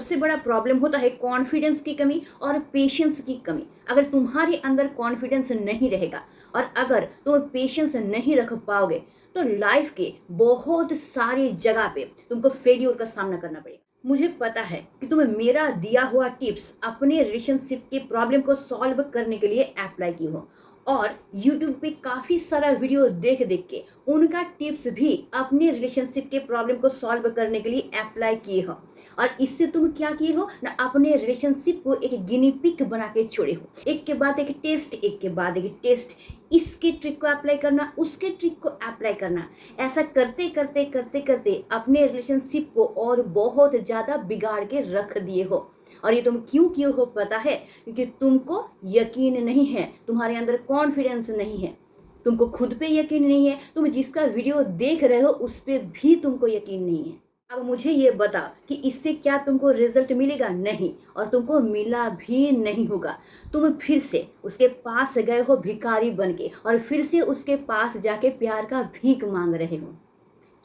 सबसे बड़ा प्रॉब्लम होता है कॉन्फिडेंस की कमी और पेशेंस की कमी। अगर तुम्हारे अंदर कॉन्फिडेंस नहीं रहेगा और अगर तुम पेशेंस नहीं रख पाओगे तो लाइफ के बहुत सारे जगह पे तुमको फेलियर का सामना करना पड़ेगा। मुझे पता है कि तुम मेरा दिया हुआ टिप्स अपने रिलेशनशिप के प्रॉब्लम को सॉल्व करने के लिए अप्लाई की हो और YouTube पे काफ़ी सारा वीडियो देख देख के उनका टिप्स भी अपने रिलेशनशिप के प्रॉब्लम को सॉल्व करने के लिए अप्लाई किए हो। और इससे तुम क्या किए हो ना, अपने रिलेशनशिप को एक गिनी पिक बना के छोड़े हो। एक के बाद एक टेस्ट, एक के बाद एक टेस्ट, इसके ट्रिक को अप्लाई करना, उसके ट्रिक को अप्लाई करना। ऐसा करते करते करते करते अपने रिलेशनशिप को और बहुत ज़्यादा बिगाड़ के रख दिए हो। और ये तुम क्यों किए हो पता है? क्योंकि तुमको यकीन नहीं है, तुम्हारे अंदर कॉन्फिडेंस नहीं है, तुमको खुद पे यकीन नहीं है, तुम जिसका वीडियो देख रहे हो उस पर भी तुमको यकीन नहीं है। अब मुझे ये बता कि इससे क्या तुमको रिजल्ट मिलेगा? नहीं, और तुमको मिला भी नहीं होगा। तुम फिर से उसके पास गए हो भिखारी बन के और फिर से उसके पास जाके प्यार का भीख मांग रहे हो।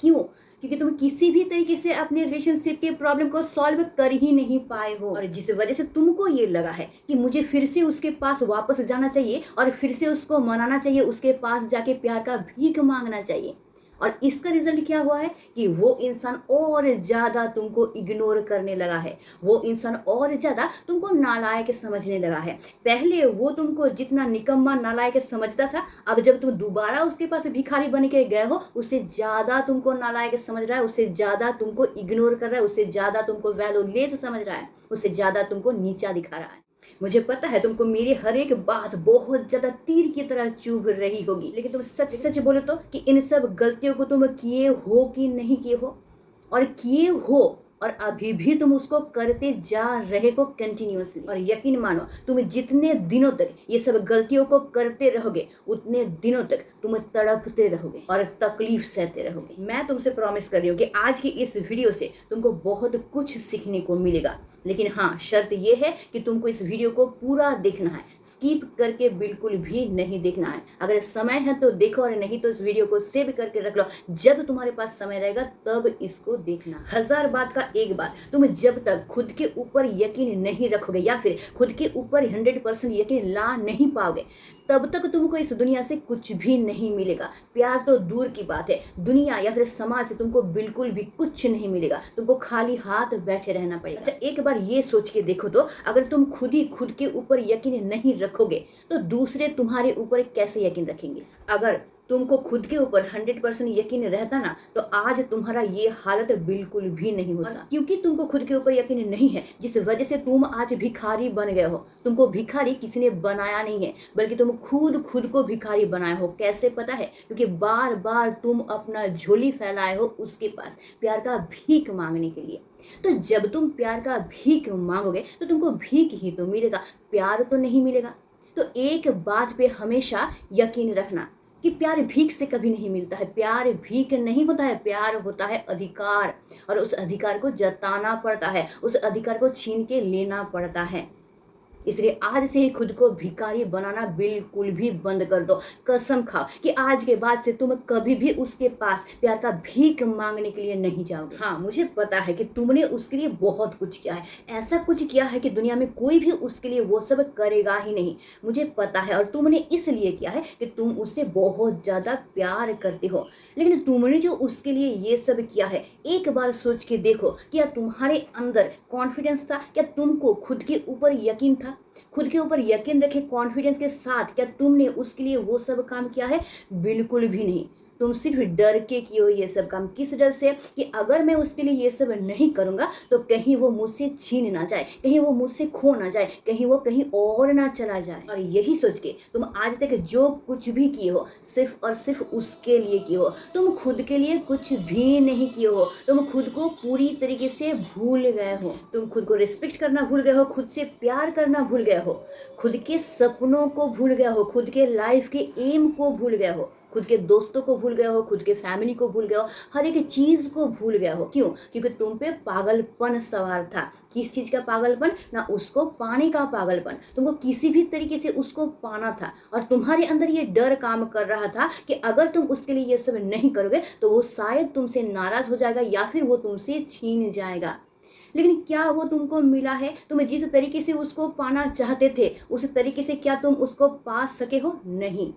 क्यों? क्योंकि तुम किसी भी तरीके से अपने रिलेशनशिप के प्रॉब्लम को सॉल्व कर ही नहीं पाए हो, और जिस वजह से तुमको ये लगा है कि मुझे फिर से उसके पास वापस जाना चाहिए और फिर से उसको मनाना चाहिए, उसके पास जाके प्यार का भीख मांगना चाहिए। और इसका रिजल्ट क्या हुआ है कि वो इंसान और ज़्यादा तुमको इग्नोर करने लगा है, वो इंसान और ज़्यादा तुमको नालायक समझने लगा है। पहले वो तुमको जितना निकम्मा नालायक समझता था, अब जब तुम दोबारा उसके पास भिखारी बन के गए हो, उससे ज़्यादा तुमको नालायक समझ रहा है, उससे ज़्यादा तुमको इग्नोर कर रहा है, उससे ज़्यादा तुमको वैल्यूलेस समझ रहा है, उससे ज़्यादा तुमको नीचा दिखा रहा है। मुझे पता है तुमको मेरी हर एक बात बहुत ज्यादा तीर की तरह चुभ रही होगी, लेकिन तुम सच सच बोलो तो कि इन सब गलतियों को तुम किए हो कि नहीं किए हो? और किए हो और अभी भी तुम उसको करते जा रहे हो कंटिन्यूअसली। और यकीन मानो, तुम जितने दिनों तक ये सब गलतियों को करते रहोगे उतने दिनों तक तुम तड़पते रहोगे और तकलीफ सहते रहोगे। मैं तुमसे प्रॉमिस कर रही हूँ कि आज की इस वीडियो से तुमको बहुत कुछ सीखने को मिलेगा, लेकिन हाँ, शर्त यह है कि तुमको इस वीडियो को पूरा देखना है, स्किप करके बिल्कुल भी नहीं देखना है। अगर समय है तो देखो और नहीं तो इस वीडियो को सेव करके रख लो, जब तुम्हारे पास समय रहेगा तब इसको देखना। 1000 बात का एक बात, तुम जब तक खुद के ऊपर यकीन नहीं रखोगे या फिर खुद के ऊपर 100% यकीन ला नहीं पाओगे, तब तक तुमको इस दुनिया से कुछ भी नहीं मिलेगा। प्यार तो दूर की बात है, दुनिया या फिर समाज से तुमको बिल्कुल भी कुछ नहीं मिलेगा। तुमको खाली हाथ बैठे रहना पड़ेगा। अच्छा, एक बार ये सोच के देखो तो, अगर तुम खुद ही खुद के ऊपर यकीन नहीं रखोगे तो दूसरे तुम्हारे ऊपर कैसे यकीन रखेंगे? अगर तुमको खुद के ऊपर 100% यकीन रहता ना, तो आज तुम्हारा ये हालत बिल्कुल भी नहीं होता। क्योंकि तुमको खुद के ऊपर यकीन नहीं है, जिस वजह से तुम आज भिखारी बन गए हो। तुमको भिखारी किसी ने बनाया नहीं है, बल्कि तुम खुद खुद को भिखारी बनाए हो। कैसे पता है? क्योंकि बार बार तुम अपना झोली फैलाए हो उसके पास प्यार का भीख मांगने के लिए। तो जब तुम प्यार का भीख मांगोगे तो तुमको भीख ही तो मिलेगा, प्यार तो नहीं मिलेगा। तो एक बात पे हमेशा यकीन रखना कि प्यार भीख से कभी नहीं मिलता है। प्यार भीख नहीं होता है, प्यार होता है अधिकार, और उस अधिकार को जताना पड़ता है, उस अधिकार को छीन के लेना पड़ता है। इसलिए आज से ही खुद को भिखारी बनाना बिल्कुल भी बंद कर दो। कसम खाओ कि आज के बाद से तुम कभी भी उसके पास प्यार का भीख मांगने के लिए नहीं जाओगे। हाँ, मुझे पता है कि तुमने उसके लिए बहुत कुछ किया है, ऐसा कुछ किया है कि दुनिया में कोई भी उसके लिए वो सब करेगा ही नहीं। मुझे पता है, और तुमने इसलिए किया है कि तुम उससे बहुत ज़्यादा प्यार करते हो। लेकिन तुमने जो उसके लिए ये सब किया है, एक बार सोच के देखो, क्या तुम्हारे अंदर कॉन्फिडेंस था? क्या तुमको खुद के ऊपर यकीन था? खुद के ऊपर यकीन रखे कॉन्फिडेंस के साथ क्या तुमने उसके लिए वो सब काम किया है? बिल्कुल भी नहीं। तुम सिर्फ डर के किए हो ये सब काम। किस डर से? कि अगर मैं उसके लिए ये सब नहीं करूँगा तो कहीं वो मुझसे छीन ना जाए, कहीं वो मुझसे खो ना जाए, कहीं वो कहीं और ना चला जाए। और यही सोच के तुम आज तक जो कुछ भी किए हो सिर्फ और सिर्फ उसके लिए किए हो। तुम खुद के लिए कुछ भी नहीं किए हो। तुम खुद को पूरी तरीके से भूल गए हो। तुम खुद को रिस्पेक्ट करना भूल गए हो, खुद से प्यार करना भूल गए हो, खुद के सपनों को भूल गए हो, खुद के लाइफ के एम को भूल गए हो, खुद के दोस्तों को भूल गए हो, खुद के फैमिली को भूल गए हो, हर एक चीज़ को भूल गए हो। क्यों? क्योंकि तुम पे पागलपन सवार था। किस चीज़ का पागलपन? ना उसको पाने का पागलपन, तुमको किसी भी तरीके से उसको पाना था। और तुम्हारे अंदर ये डर काम कर रहा था कि अगर तुम उसके लिए ये सब नहीं करोगे तो वो शायद तुमसे नाराज़ हो जाएगा या फिर वो तुमसे छीन जाएगा। लेकिन क्या वो तुमको मिला है? तुम जिस तरीके से उसको पाना चाहते थे, उस तरीके से क्या तुम उसको पा सके हो? नहीं।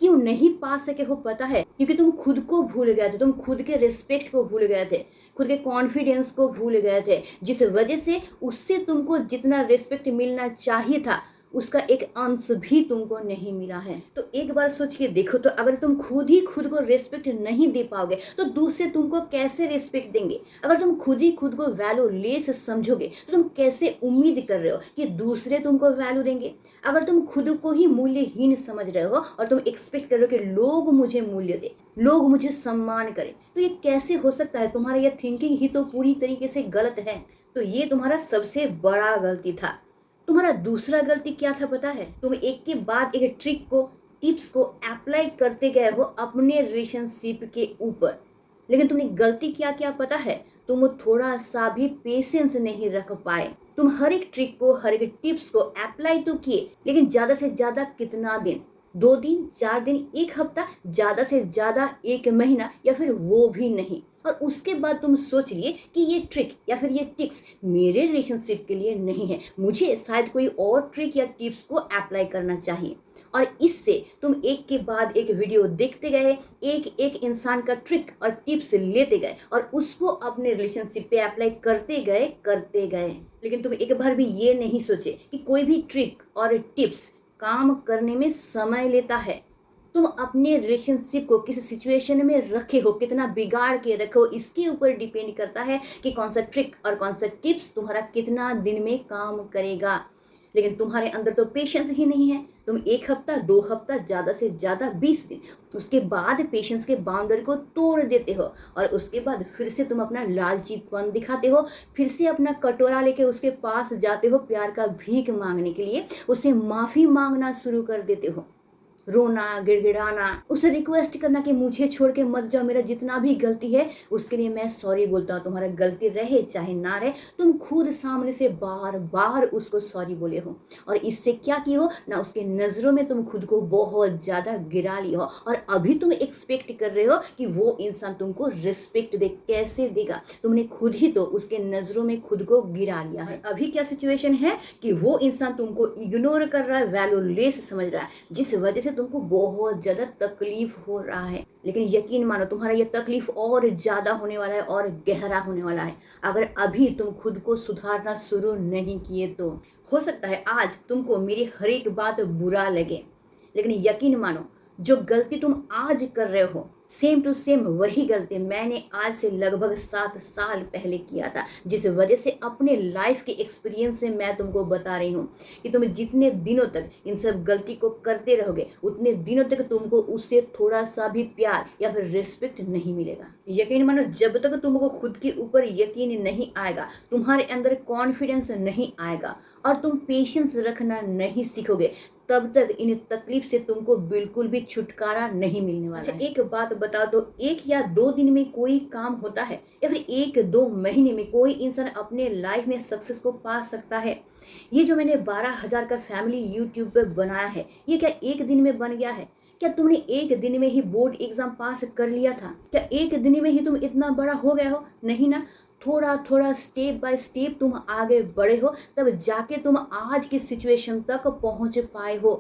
क्यों नहीं पा सके हो पता है? क्योंकि तुम खुद को भूल गए थे, तुम खुद के रिस्पेक्ट को भूल गए थे, खुद के कॉन्फिडेंस को भूल गए थे, जिस वजह से उससे तुमको जितना रिस्पेक्ट मिलना चाहिए था उसका एक अंश भी तुमको नहीं मिला है। तो एक बार सोच के देखो, तो अगर तुम खुद ही खुद को रिस्पेक्ट नहीं दे पाओगे तो दूसरे तुमको कैसे रिस्पेक्ट देंगे? अगर तुम खुद ही खुद को वैल्यूलेस समझोगे तो तुम कैसे उम्मीद कर रहे हो कि दूसरे तुमको वैल्यू देंगे? अगर तुम खुद को ही मूल्यहीन समझ रहे हो और तुम एक्सपेक्ट कर रहे हो कि लोग मुझे मूल्य दे, लोग मुझे सम्मान करें, तो ये कैसे हो सकता है? तुम्हारा यह थिंकिंग ही तो पूरी तरीके से गलत है। तो ये तुम्हारा सबसे बड़ा गलती था। तुम्हारा दूसरा गलती क्या था पता है? तुम एक के बाद एक ट्रिक को, टिप्स को अप्लाई करते गए हो अपने रिलेशनशिप के ऊपर, लेकिन तुमने गलती क्या किया पता है? तुम थोड़ा सा भी पेशेंस नहीं रख पाए। तुम हर एक ट्रिक को, हर एक टिप्स को अप्लाई तो किए, लेकिन ज्यादा से ज्यादा कितना दिन? 2 दिन, 4 दिन, एक हफ्ता, ज्यादा से ज्यादा एक महीना, या फिर वो भी नहीं। और उसके बाद तुम सोच लिए कि ये ट्रिक या फिर ये टिप्स मेरे रिलेशनशिप के लिए नहीं है, मुझे शायद कोई और ट्रिक या टिप्स को अप्लाई करना चाहिए। और इससे तुम एक के बाद एक वीडियो देखते गए, एक एक इंसान का ट्रिक और टिप्स लेते गए और उसको अपने रिलेशनशिप पे अप्लाई करते गए। लेकिन तुम एक बार भी ये नहीं सोचे कि कोई भी ट्रिक और टिप्स काम करने में समय लेता है। तुम अपने रिलेशनशिप को किस सिचुएशन में रखे हो, कितना बिगाड़ के रखो, इसके ऊपर डिपेंड करता है कि कौन सा ट्रिक और कौन सा टिप्स तुम्हारा कितना दिन में काम करेगा। लेकिन तुम्हारे अंदर तो पेशेंस ही नहीं है। तुम 1 हफ्ता, 2 हफ्ता, ज़्यादा से ज़्यादा 20 दिन, उसके बाद पेशेंस के बाउंड्री को तोड़ देते हो और उसके बाद फिर से तुम अपना लालचीपन दिखाते हो, फिर से अपना कटोरा लेके उसके पास जाते हो प्यार का भीख मांगने के लिए, उससे माफ़ी मांगना शुरू कर देते हो, रोना, गिड़गिड़ाना, उसे रिक्वेस्ट करना कि मुझे छोड़ के मत जाओ, मेरा जितना भी गलती है उसके लिए मैं सॉरी बोलता हूँ। तुम्हारा गलती रहे चाहे ना रहे, तुम खुद सामने से बार बार उसको सॉरी बोले हो और इससे क्या की हो ना, उसके नज़रों में तुम खुद को बहुत ज़्यादा गिरा ली हो और अभी तुम एक्सपेक्ट कर रहे हो कि वो इंसान तुमको रिस्पेक्ट दे। कैसे देगा? तुमने खुद ही तो उसके नज़रों में खुद को गिरा लिया है। अभी क्या सिचुएशन है कि वो इंसान तुमको इग्नोर कर रहा है, वैल्यूलेस समझ रहा है, जिस वजह से तुमको बहुत ज़्यादा तकलीफ हो रहा है। लेकिन यकीन मानो, तुम्हारा ये तकलीफ और ज़्यादा होने वाला है और गहरा होने वाला है अगर अभी तुम खुद को सुधारना शुरू नहीं किए तो। हो सकता है आज तुमको मेरी हर एक बात बुरा लगे, लेकिन यकीन मानो, जो गलती तुम आज कर रहे हो सेम टू सेम वही गलती मैंने आज से लगभग 7 साल पहले किया था, जिस वजह से अपने लाइफ के एक्सपीरियंस से मैं तुमको बता रही हूँ कि तुम जितने दिनों तक इन सब गलती को करते रहोगे उतने दिनों तक तुमको उससे थोड़ा सा भी प्यार या फिर रिस्पेक्ट नहीं मिलेगा। यकीन मानो, जब तक तुमको खुद के ऊपर यकीन नहीं आएगा, तुम्हारे अंदर कॉन्फिडेंस नहीं आएगा और तुम पेशेंस रखना नहीं सीखोगे, तब तक इन तकलीफ से तुमको बिल्कुल भी छुटकारा नहीं मिलने वाला है। एक बात बताओ तो, 1 या 2 दिन में कोई काम होता है या फिर 1-2 महीने में कोई इंसान अपने लाइफ में सक्सेस को पा सकता है? ये जो मैंने 12,000 का फैमिली यूट्यूब पे बनाया है, ये क्या एक दिन में बन गया है? क्या तुमने एक दिन में ही बोर्ड एग्जाम पास कर लिया था? क्या एक दिन में ही तुम इतना बड़ा हो गए हो? नहीं ना। थोड़ा थोड़ा स्टेप बाय स्टेप तुम आगे बढ़े हो, तब जाके तुम आज की सिचुएशन तक पहुंच पाए हो।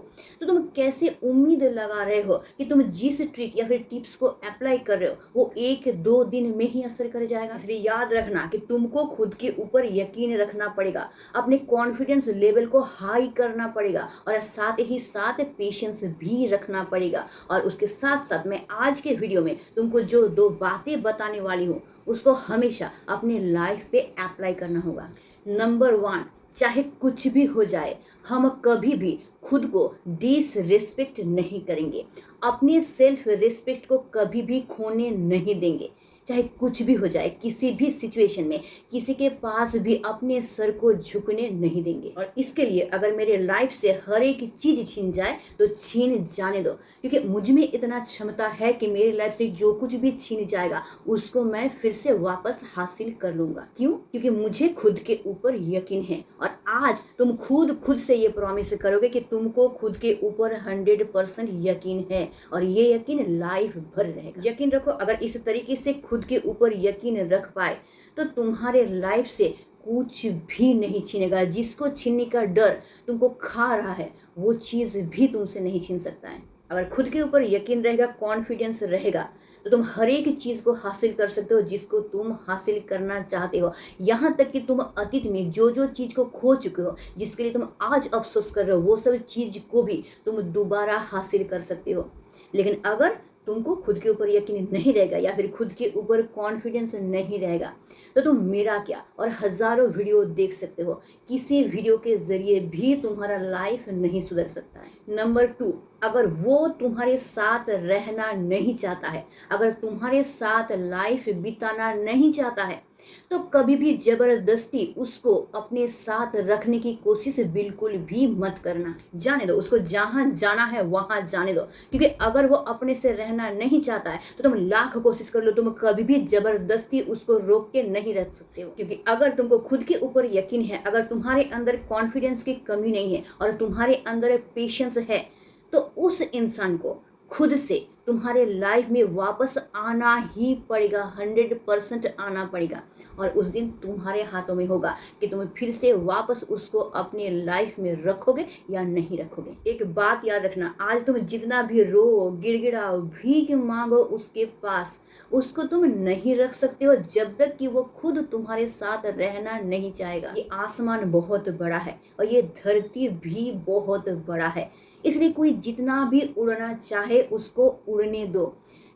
तो तुम कैसे उम्मीद लगा रहे हो कि तुम जिस ट्रिक या फिर टिप्स को अप्लाई कर रहे हो वो 1-2 दिन में ही असर कर जाएगा? इसलिए याद रखना कि तुमको खुद के ऊपर यकीन रखना पड़ेगा, अपने कॉन्फिडेंस लेवल को हाई करना पड़ेगा और साथ ही साथ पेशेंस भी रखना पड़ेगा। और उसके साथ साथ मैं आज के वीडियो में तुमको जो 2 बातें बताने वाली हूँ उसको हमेशा अपने लाइफ पे अप्लाई करना होगा। नंबर 1, चाहे कुछ भी हो जाए, हम कभी भी खुद को डिसरिस्पेक्ट नहीं करेंगे, अपने सेल्फ रिस्पेक्ट को कभी भी खोने नहीं देंगे। चाहे कुछ भी हो जाए, किसी भी सिचुएशन में किसी के पास भी अपने सर को झुकने नहीं देंगे। और इसके लिए अगर मेरे लाइफ से हर एक चीज़ छीन जाए तो छीन जाने दो, क्योंकि मुझ में इतना क्षमता है कि मेरी लाइफ से जो कुछ भी छीन जाएगा उसको मैं फिर से वापस हासिल कर लूँगा। क्यों? क्योंकि मुझे खुद के ऊपर यकीन है। और आज तुम खुद से ये प्रॉमिस करोगे कि तुमको खुद के ऊपर 100% यकीन है और ये यकीन लाइफ भर रहेगा। यकीन रखो, अगर इस तरीके से खुद के ऊपर यकीन रख पाए तो तुम्हारे लाइफ से कुछ भी नहीं छीनेगा। जिसको छीनने का डर तुमको खा रहा है वो चीज़ भी तुमसे नहीं छीन सकता है। अगर खुद के ऊपर यकीन रहेगा, कॉन्फिडेंस रहेगा, तो तुम हर एक चीज़ को हासिल कर सकते हो जिसको तुम हासिल करना चाहते हो। यहाँ तक कि तुम अतीत में जो जो चीज़ को खो चुके हो, जिसके लिए तुम आज अफसोस कर रहे हो, वो सब चीज़ को भी तुम दोबारा हासिल कर सकते हो। लेकिन अगर तुमको खुद के ऊपर यकीन नहीं रहेगा या फिर खुद के ऊपर कॉन्फिडेंस नहीं रहेगा, तो तुम मेरा क्या और हज़ारों वीडियो देख सकते हो, किसी वीडियो के ज़रिए भी तुम्हारा लाइफ नहीं सुधर सकता है। नंबर 2, अगर वो तुम्हारे साथ रहना नहीं चाहता है, अगर तुम्हारे साथ लाइफ बिताना नहीं चाहता है, तो कभी भी ज़बरदस्ती उसको अपने साथ रखने की कोशिश बिल्कुल भी मत करना। जाने दो, उसको जहाँ जाना है वहाँ जाने दो। क्योंकि अगर वो अपने से रहना नहीं चाहता है तो तुम लाख कोशिश कर लो, तुम कभी भी ज़बरदस्ती उसको रोक के नहीं रख सकते हो। क्योंकि अगर तुमको खुद के ऊपर यकीन है, अगर तुम्हारे अंदर कॉन्फिडेंस की कमी नहीं है और तुम्हारे अंदर पेशेंस है, तो उस इंसान को खुद से तुम्हारे लाइफ में वापस आना ही पड़ेगा, 100% आना पड़ेगा। और उस दिन तुम्हारे हाथों में होगा कि तुम फिर से वापस उसको अपने लाइफ में रखोगे या नहीं रखोगे। एक बात याद रखना, आज तुम जितना भी रो, गिड़गिड़ाओ, भीख मांगो उसके पास, उसको तुम नहीं रख सकते हो जब तक कि वो खुद तुम्हारे साथ रहना नहीं चाहेगा। ये आसमान बहुत बड़ा है और ये धरती भी बहुत बड़ा है, इसलिए कोई जितना भी उड़ना चाहे उसको उड़ने दो।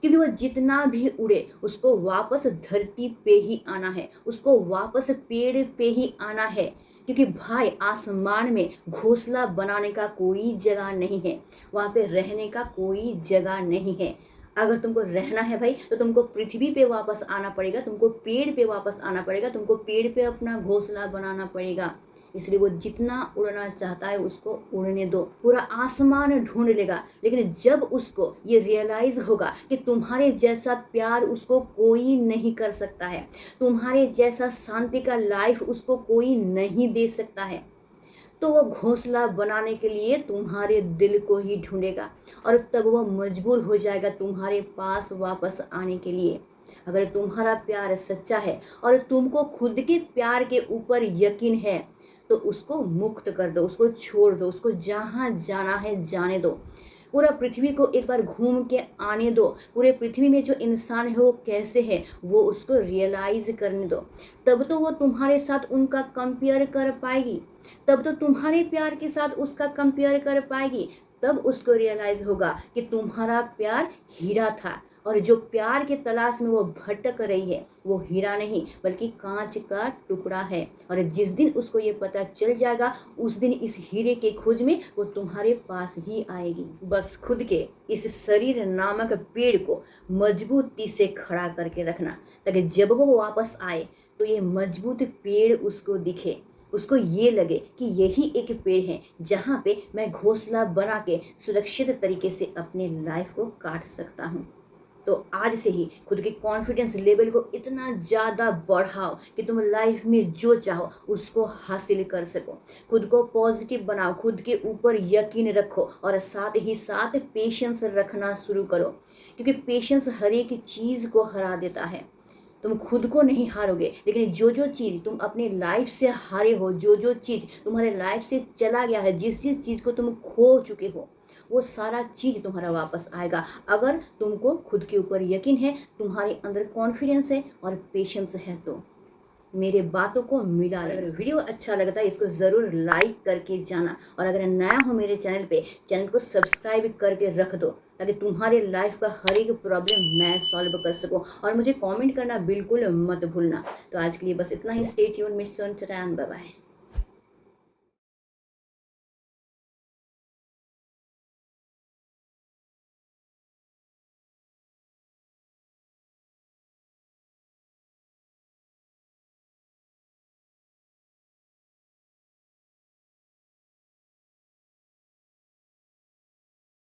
क्योंकि वो जितना भी उड़े उसको वापस धरती पे ही आना है, उसको वापस पेड़ पे ही आना है। क्योंकि भाई आसमान में घोंसला बनाने का कोई जगह नहीं है, वहाँ पे रहने का कोई जगह नहीं है। अगर तुमको रहना है भाई तो तुमको पृथ्वी पे वापस आना पड़ेगा, तुमको पेड़ पे वापस आना पड़ेगा, तुमको पेड़ पे अपना घोंसला बनाना पड़ेगा। इसलिए वो जितना उड़ना चाहता है उसको उड़ने दो, पूरा आसमान ढूंढ लेगा। लेकिन जब उसको ये रियलाइज होगा कि तुम्हारे जैसा प्यार उसको कोई नहीं कर सकता है, तुम्हारे जैसा शांति का लाइफ उसको कोई नहीं दे सकता है, तो वो घोंसला बनाने के लिए तुम्हारे दिल को ही ढूंढेगा और तब वो मजबूर हो जाएगा तुम्हारे पास वापस आने के लिए। अगर तुम्हारा प्यार सच्चा है और तुमको खुद के प्यार के ऊपर यकीन है, तो उसको मुक्त कर दो, उसको छोड़ दो, उसको जहाँ जाना है जाने दो। पूरा पृथ्वी को एक बार घूम के आने दो, पूरे पृथ्वी में जो इंसान है वो कैसे है वो उसको रियलाइज करने दो। तब तो वो तुम्हारे साथ उनका कंपेयर कर पाएगी, तब तो तुम्हारे प्यार के साथ उसका कंपेयर कर पाएगी। तब उसको रियलाइज होगा कि तुम्हारा प्यार हीरा था और जो प्यार के तलाश में वो भटक रही है वो हीरा नहीं बल्कि कांच का टुकड़ा है। और जिस दिन उसको ये पता चल जाएगा उस दिन इस हीरे के खोज में वो तुम्हारे पास ही आएगी। बस खुद के इस शरीर नामक पेड़ को मजबूती से खड़ा करके रखना, ताकि जब वो वापस आए तो ये मजबूत पेड़ उसको दिखे, उसको ये लगे कि यही एक पेड़ है जहाँ पे मैं घोंसला बना के सुरक्षित तरीके से अपने लाइफ को काट सकता हूँ। तो आज से ही खुद के कॉन्फिडेंस लेवल को इतना ज़्यादा बढ़ाओ कि तुम लाइफ में जो चाहो उसको हासिल कर सको। खुद को पॉजिटिव बनाओ, खुद के ऊपर यकीन रखो और साथ ही साथ पेशेंस रखना शुरू करो, क्योंकि पेशेंस हर एक चीज़ को हरा देता है। तुम खुद को नहीं हारोगे, लेकिन जो जो चीज़ तुम अपने लाइफ से हारे हो, जो जो चीज़ तुम्हारे लाइफ से चला गया है, जिस जिस चीज़ को तुम खो चुके हो, वो सारा चीज़ तुम्हारा वापस आएगा। अगर तुमको खुद के ऊपर यकीन है, तुम्हारे अंदर कॉन्फिडेंस है और पेशेंस है तो मेरे बातों को मिला। अगर वीडियो अच्छा लगता है इसको ज़रूर लाइक करके जाना, और अगर नया हो मेरे चैनल पे, चैनल को सब्सक्राइब करके रख दो ताकि तुम्हारे लाइफ का हर एक प्रॉब्लम मैं सॉल्व कर सकूं। और मुझे कमेंट करना बिल्कुल मत भूलना। तो आज के लिए बस इतना ही। Stay tune, miss, bye bye.